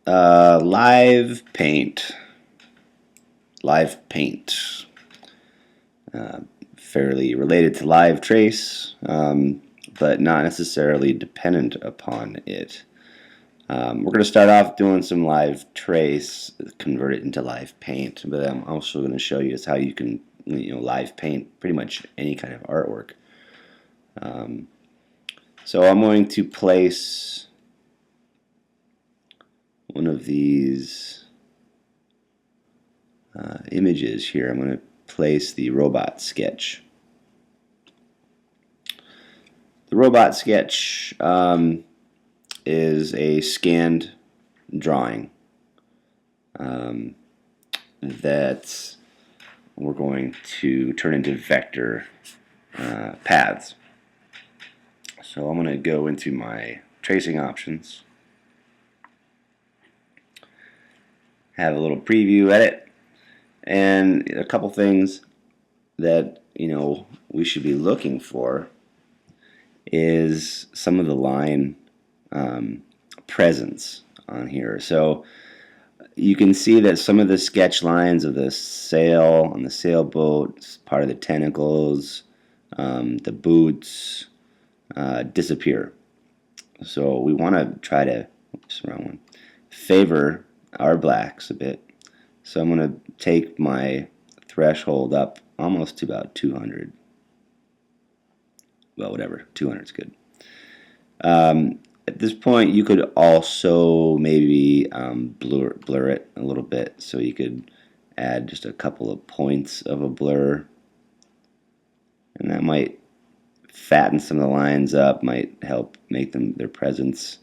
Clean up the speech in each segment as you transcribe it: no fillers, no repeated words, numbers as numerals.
Live Paint. Live Paint. Fairly related to Live Trace, but not necessarily dependent upon it. We're going to start off doing some Live Trace, convert it into Live Paint, but I'm also going to show you how you can Live Paint pretty much any kind of artwork. So I'm going to place one of these images here. I'm going to place the robot sketch. The robot sketch is a scanned drawing that we're going to turn into vector paths. So I'm going to go into my tracing options, have a little preview edit, and a couple things that we should be looking for is some of the line presence on here. So you can see that some of the sketch lines of the sail on the sailboat, part of the tentacles, the boots disappear. So we want to try to favor our blacks a bit. So I'm going to take my threshold up almost to about 200. Well, whatever, 200 is good. At this point, you could also maybe blur it a little bit, so you could add just a couple of points of a blur, and that might fatten some of the lines up, might help make their presence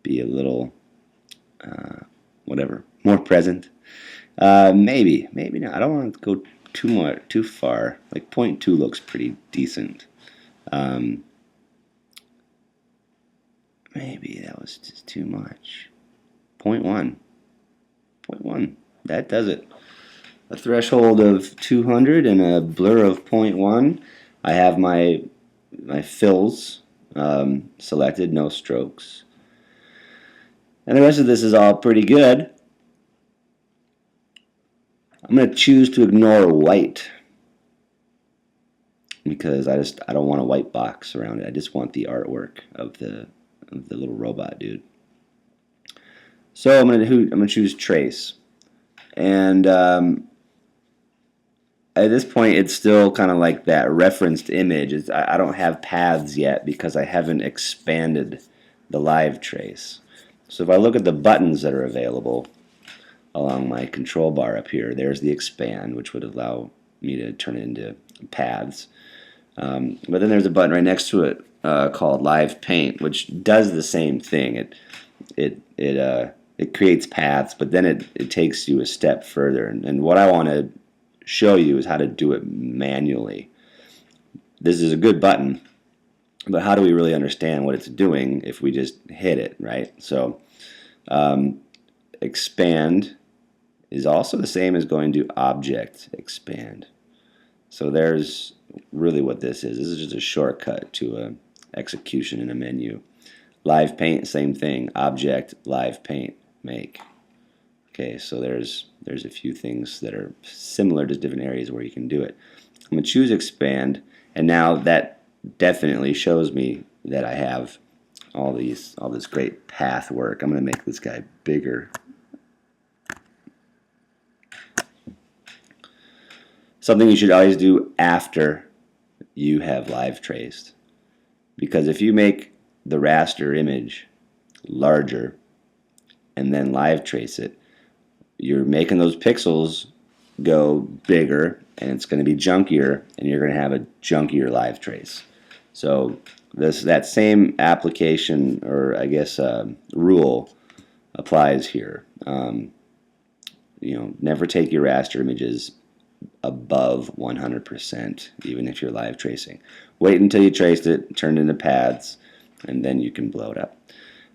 be a little more present. Maybe not. I don't want to go too far. Like 0.2 looks pretty decent. Maybe that was just too much. 0.1. That does it. A threshold of 200 and a blur of 0.1. I have my fills selected, no strokes. And the rest of this is all pretty good. I'm going to choose to ignore white because I don't want a white box around it. I just want the artwork of the little robot dude. So I'm going to choose trace, and at this point it's still kind of like that referenced image. I don't have paths yet because I haven't expanded the live trace. So if I look at the buttons that are available along my control bar up here, there's the expand, which would allow me to turn it into paths. But then there's a button right next to it called Live Paint, which does the same thing. It creates paths, but then it takes you a step further. And what I want to show you is how to do it manually. This is a good button, but how do we really understand what it's doing if we just hit it, right? So expand is also the same as going to object expand. So there's really what this is. This is just a shortcut to a execution in a menu. Live Paint, same thing. Object, Live Paint, make. Okay, so there's a few things that are similar to different areas where you can do it. I'm going to choose expand, and now that definitely shows me that I have all this great path work. I'm going to make this guy bigger. Something you should always do after you have live traced, because if you make the raster image larger and then live trace it, you're making those pixels go bigger, and it's going to be junkier, and you're going to have a junkier live trace. So that same application, or I guess rule, applies here. Never take your raster images above 100%, even if you're live tracing. Wait until you traced it, turn it into paths, and then you can blow it up.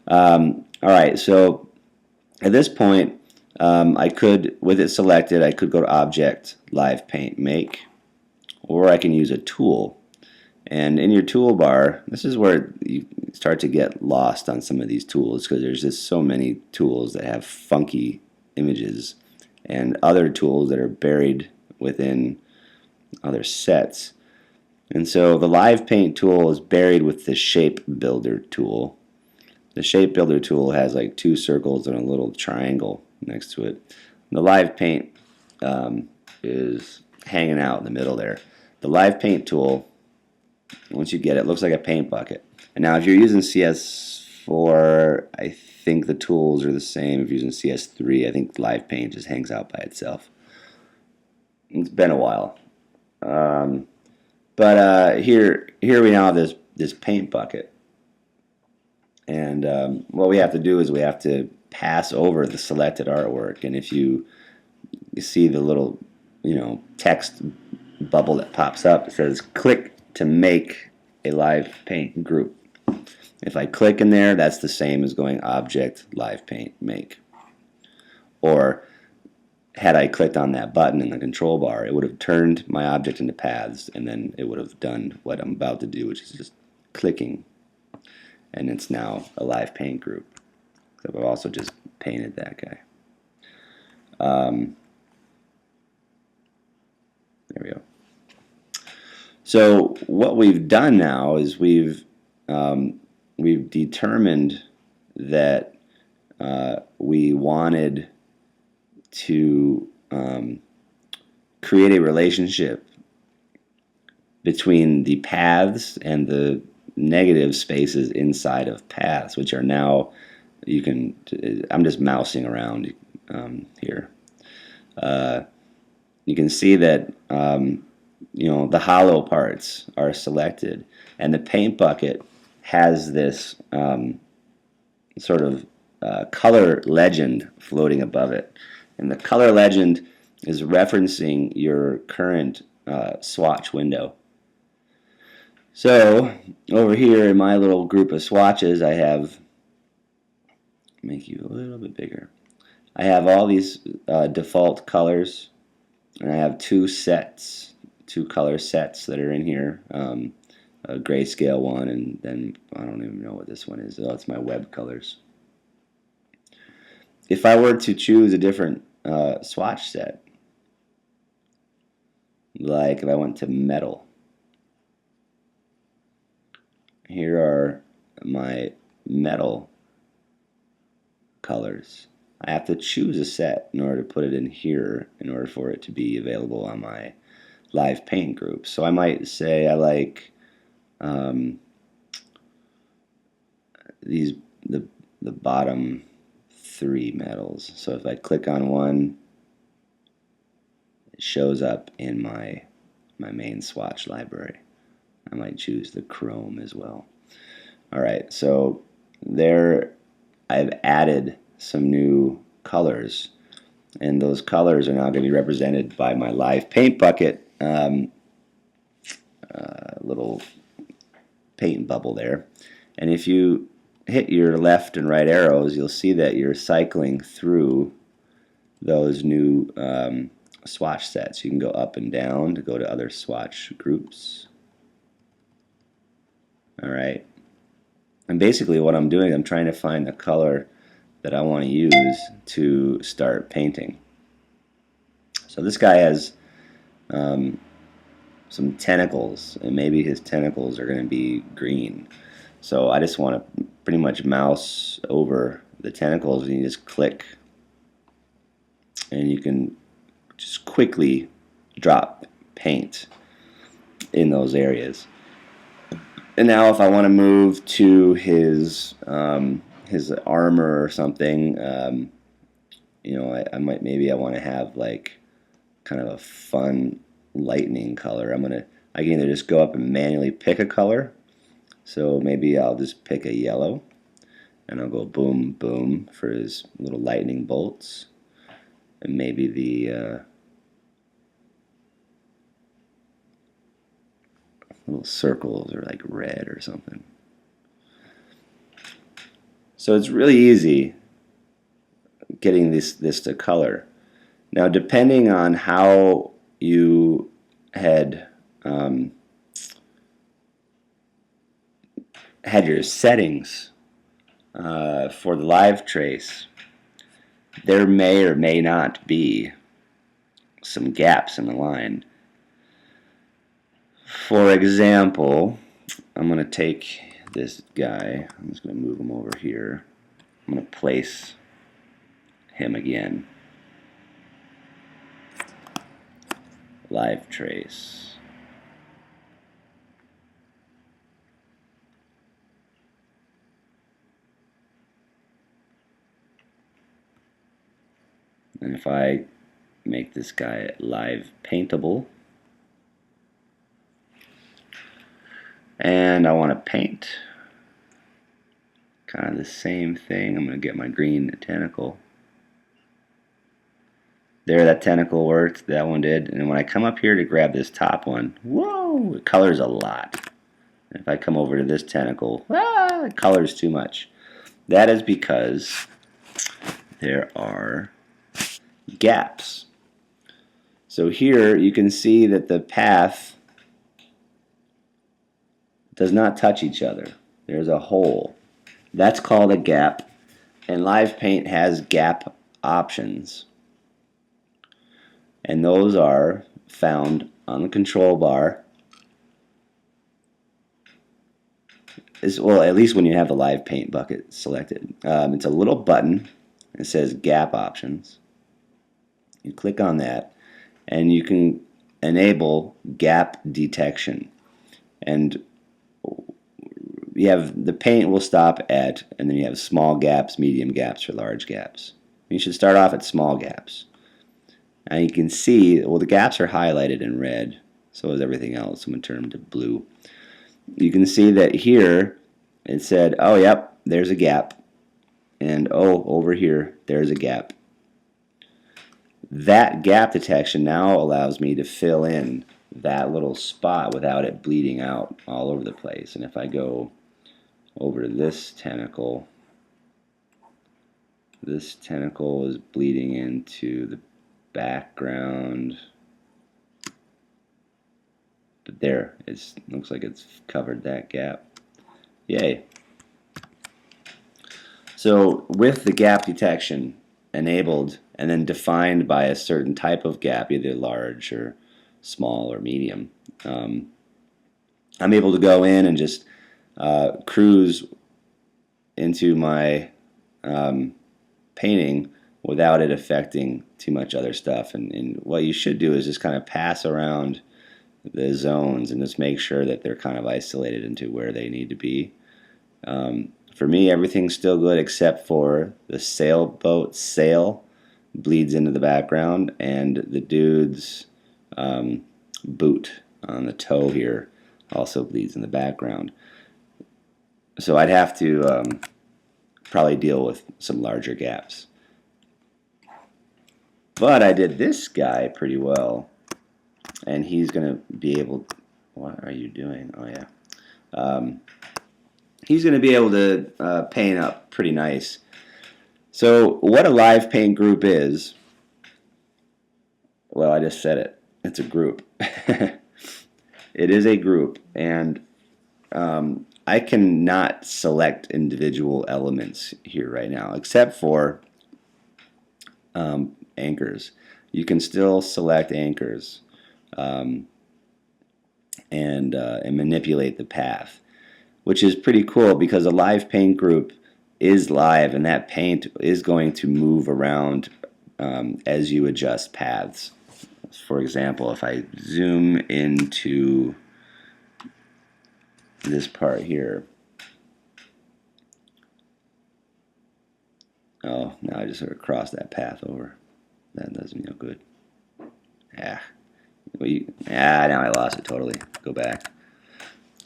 All right, so at this point, I could, with it selected, I could go to Object, Live Paint, Make, or I can use a tool And in your toolbar, this is where you start to get lost on some of these tools, because there's just so many tools that have funky images and other tools that are buried within other sets. And so the Live Paint tool is buried with the Shape Builder tool. The Shape Builder tool has like two circles and a little triangle next to it. The Live Paint is hanging out in the middle there. The Live Paint tool, once you get it, looks like a paint bucket. And now if you're using CS4, I think the tools are the same. If you're using CS3, I think Live Paint just hangs out by itself. It's been a while. But here we now have this paint bucket. And what we have to do is we have to pass over the selected artwork. And if you see the little, text bubble that pops up, it says click to make a live paint group. If I click in there, that's the same as going object live paint make. Or had I clicked on that button in the control bar, it would have turned my object into paths, and then it would have done what I'm about to do, which is just clicking. And it's now a live paint group. So I've also just painted that guy. There we go. So what we've done now is we've determined that we wanted to create a relationship between the paths and the negative spaces inside of paths, which are now, I'm just mousing around here. You can see that the hollow parts are selected, and the paint bucket has this sort of color legend floating above it. And the color legend is referencing your current swatch window. So over here in my little group of swatches, I have, make you a little bit bigger, I have all these default colors, and I have two color sets that are in here, a grayscale one, and then I don't even know what this one is. Oh, it's my web colors. If I were to choose a different swatch set, like if I went to metal, here are my metal colors. I have to choose a set in order to put it in here in order for it to be available on my live paint group. So I might say I like the bottom three metals. So if I click on one, it shows up in my main swatch library. I might choose the chrome as well. Alright, so there I've added some new colors, and those colors are now going to be represented by my live paint bucket little paint bubble there. And if you hit your left and right arrows, you'll see that you're cycling through those new swatch sets. You can go up and down to go to other swatch groups. Alright. And basically what I'm doing, I'm trying to find the color that I want to use to start painting. So this guy has some tentacles, and maybe his tentacles are going to be green. So I just want to pretty much mouse over the tentacles, and you just click, and you can just quickly drop paint in those areas. And now if I want to move to his armor or something, I might, maybe I want to have like kind of a fun lightning color. I can either just go up and manually pick a color. So maybe I'll just pick a yellow, and I'll go boom, boom for his little lightning bolts. And maybe the little circles are like red or something. So it's really easy getting this to color. Now, depending on how you had had your settings for the live trace, there may or may not be some gaps in the line. For example, I'm going to take this guy, I'm just going to move him over here. I'm going to place him again. Live trace. And if I make this guy live paintable, and I want to paint kind of the same thing, I'm going to get my green tentacle. There, that tentacle worked, that one did. And when I come up here to grab this top one, whoa, it colors a lot. If I come over to this tentacle, it colors too much. That is because there are gaps. So here you can see that the path does not touch each other. There's a hole. That's called a gap, and Live Paint has gap options. And those are found on the control bar. Well, at least when you have the Live Paint bucket selected. It's a little button. It says Gap Options. You click on that, and you can enable gap detection. And you have the paint will stop at, and then you have small gaps, medium gaps, or large gaps. You should start off at small gaps. And you can see, well, the gaps are highlighted in red, so is everything else. I'm going to turn them to blue. You can see that here it said, oh, yep, there's a gap. And, oh, over here, there's a gap. That gap detection now allows me to fill in that little spot without it bleeding out all over the place. And if I go over to this tentacle is bleeding into the background, but there, it looks like it's covered that gap. Yay. So with the gap detection enabled and then defined by a certain type of gap, either large or small or medium, I'm able to go in and just cruise into my painting without it affecting too much other stuff. And what you should do is just kind of pass around the zones and just make sure that they're kind of isolated into where they need to be. For me, everything's still good except for the sailboat sail bleeds into the background, and the dude's boot on the toe here also bleeds in the background. So I'd have to probably deal with some larger gaps. But I did this guy pretty well, and he's going to be able... What are you doing? Oh, yeah. He's going to be able to paint up pretty nice. So what a live paint group is, well, I just said it. It's a group. It is a group, and I cannot select individual elements here right now, except for anchors. You can still select anchors and manipulate the path, which is pretty cool because a live paint group is live, and that paint is going to move around as you adjust paths. For example, if I zoom into this part here, oh, now I just sort of crossed that path over. That does me no good. Now I lost it totally. Go back.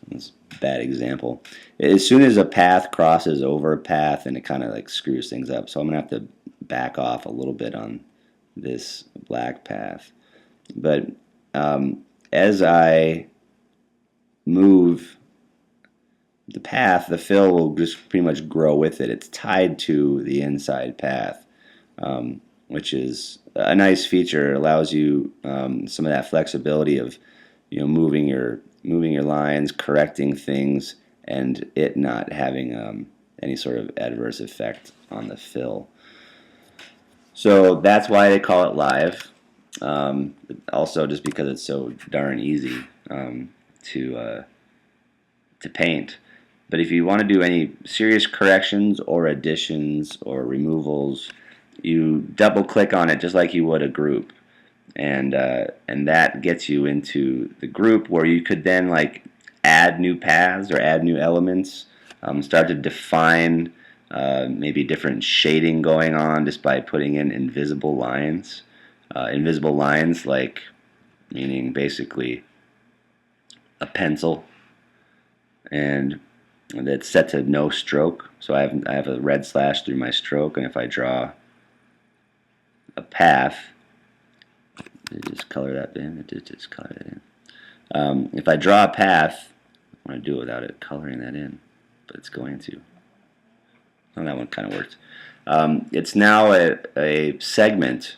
That's a bad example. As soon as a path crosses over a path, and it kind of like screws things up. So I'm going to have to back off a little bit on this black path. But as I move the path, the fill will just pretty much grow with it. It's tied to the inside path, which is a nice feature. It allows you some of that flexibility of moving your lines, correcting things and it not having any sort of adverse effect on the fill. So that's why they call it live. Also, just because it's so darn easy to paint. But if you want to do any serious corrections or additions or removals, you double click on it just like you would a group, and that gets you into the group where you could then like add new paths or add new elements, start to define maybe different shading going on just by putting in invisible lines. Invisible lines, like meaning basically a pencil, and that's set to no stroke. So I have a red slash through my stroke, and if I draw a path, just color that in. Just color that in. If I draw a path, I want to do it without it coloring that in, but it's going to. Oh, that one kind of worked. It's now a segment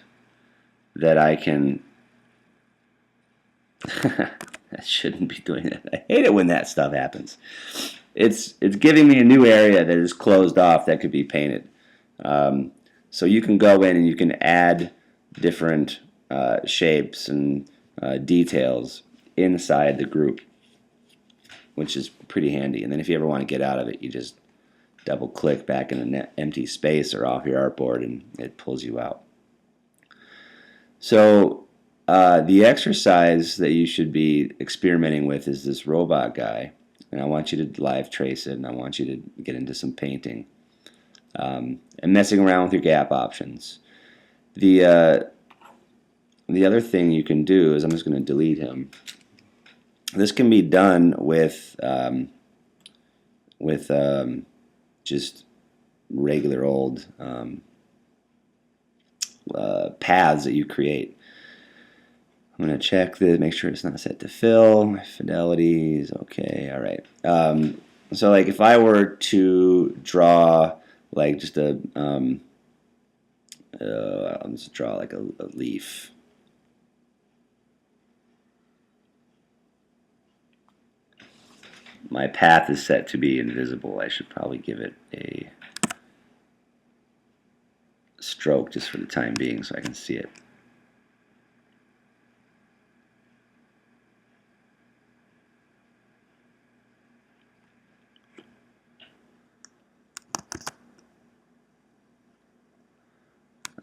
that I can. I shouldn't be doing that. I hate it when that stuff happens. It's giving me a new area that is closed off that could be painted. So you can go in and you can add different shapes and details inside the group, which is pretty handy. And then if you ever want to get out of it, you just double click back in an empty space or off your artboard and it pulls you out. So the exercise that you should be experimenting with is this robot guy, and I want you to live trace it, and I want you to get into some painting and messing around with your gap options. The other thing you can do is, I'm just going to delete him. This can be done with just regular old paths that you create. I'm going to check this, make sure it's not set to fill. My fidelity is okay. All right. So like if I were to draw like just I'll just draw like a leaf. My path is set to be invisible. I should probably give it a stroke just for the time being so I can see it.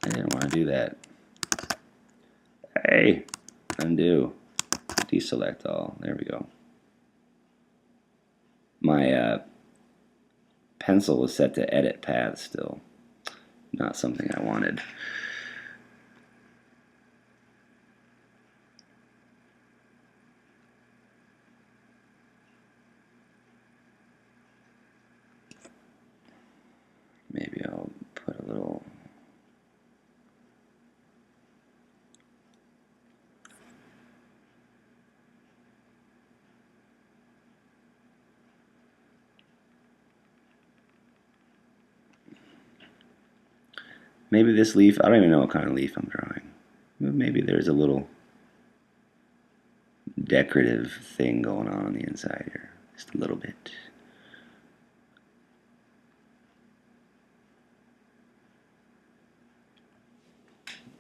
I didn't want to do that. Hey, undo, deselect all. There we go. My pencil was set to edit path still. Not something I wanted. Maybe I'll put a little. Maybe this leaf, I don't even know what kind of leaf I'm drawing. Maybe there's a little decorative thing going on the inside here. Just a little bit.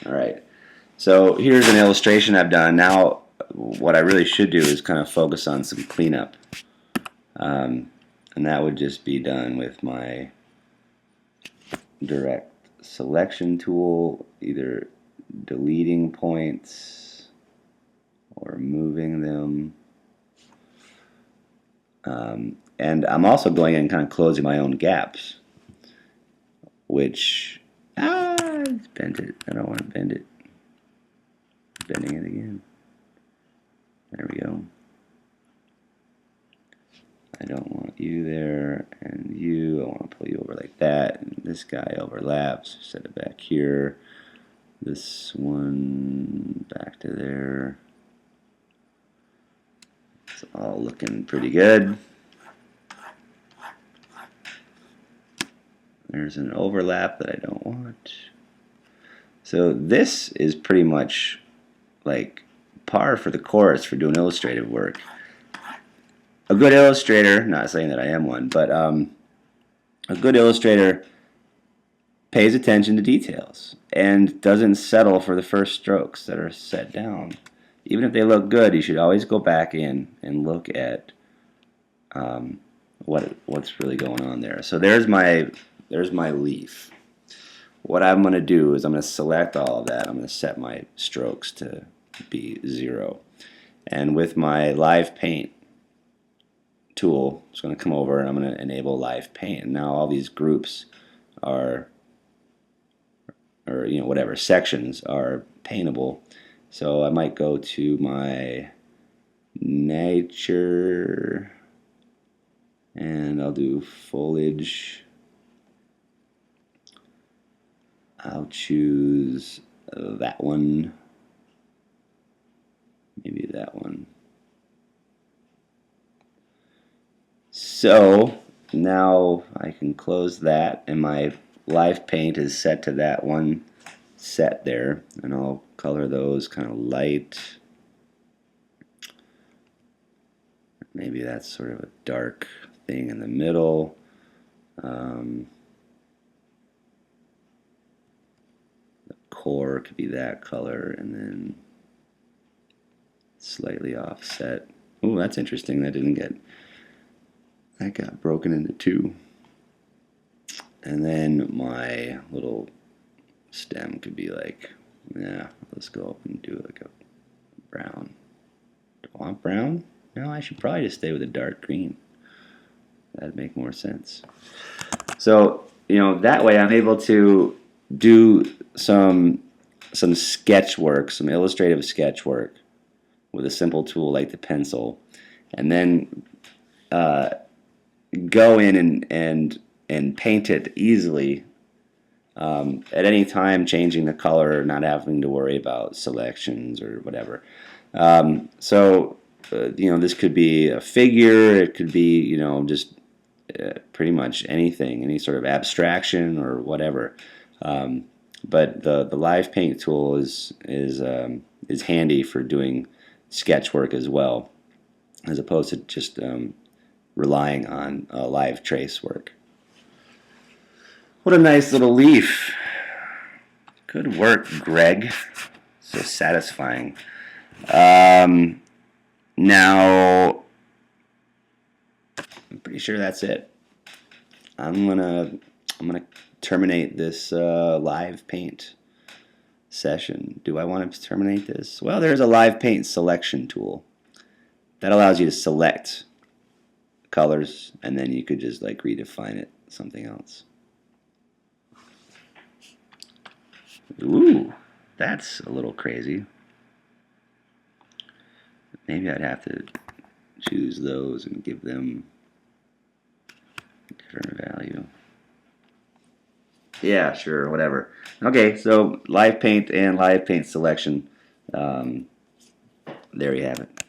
Alright, so here's an illustration I've done. Now what I really should do is kind of focus on some cleanup. And that would just be done with my direct selection tool, either deleting points or moving them. And I'm also going in and kind of closing my own gaps, which, it's bent it. I don't want to bend it. Bending it again. There we go. I don't want you there, and you, I want to pull you over like that, and this guy overlaps, set it back here, this one back to there. It's all looking pretty good. There's an overlap that I don't want. So this is pretty much like par for the course for doing illustrative work. a good illustrator, not saying that I am one, but a good illustrator pays attention to details and doesn't settle for the first strokes that are set down. Even if they look good, you should always go back in and look at what's really going on there. So there's my leaf. What I'm going to do is I'm going to select all of that. I'm going to set my strokes to be 0. And with my Live Paint tool, I'm just going to come over and I'm going to enable Live Paint. And now all these groups are, or whatever sections are paintable. So I might go to my nature and I'll do foliage. I'll choose that one, maybe that one. So now I can close that, and my Live Paint is set to that one set there, and I'll color those kind of light. Maybe that's sort of a dark thing in the middle. The core could be that color, and then slightly offset. Oh, that's interesting. That got broken into 2. And then my little stem could be like, yeah, let's go up and do like a brown. Do I want brown? No, I should probably just stay with a dark green. That'd make more sense. So, that way I'm able to do some sketch work, some illustrative sketch work with a simple tool like the pencil, and then go in and paint it easily at any time, changing the color, not having to worry about selections or whatever. This could be a figure, it could be, just pretty much anything, any sort of abstraction or whatever. But the Live Paint tool is handy for doing sketch work as well, as opposed to just relying on live trace work. What a nice little leaf. Good work, Greg. So satisfying. Now, I'm pretty sure that's it. I'm gonna terminate this Live Paint session. Do I want to terminate this? Well, there's a Live Paint selection tool that allows you to select colors, and then you could just like redefine it something else. Ooh, that's a little crazy. Maybe I'd have to choose those and give them a different value. Yeah, sure, whatever. Okay, so Live Paint and Live Paint selection. There you have it.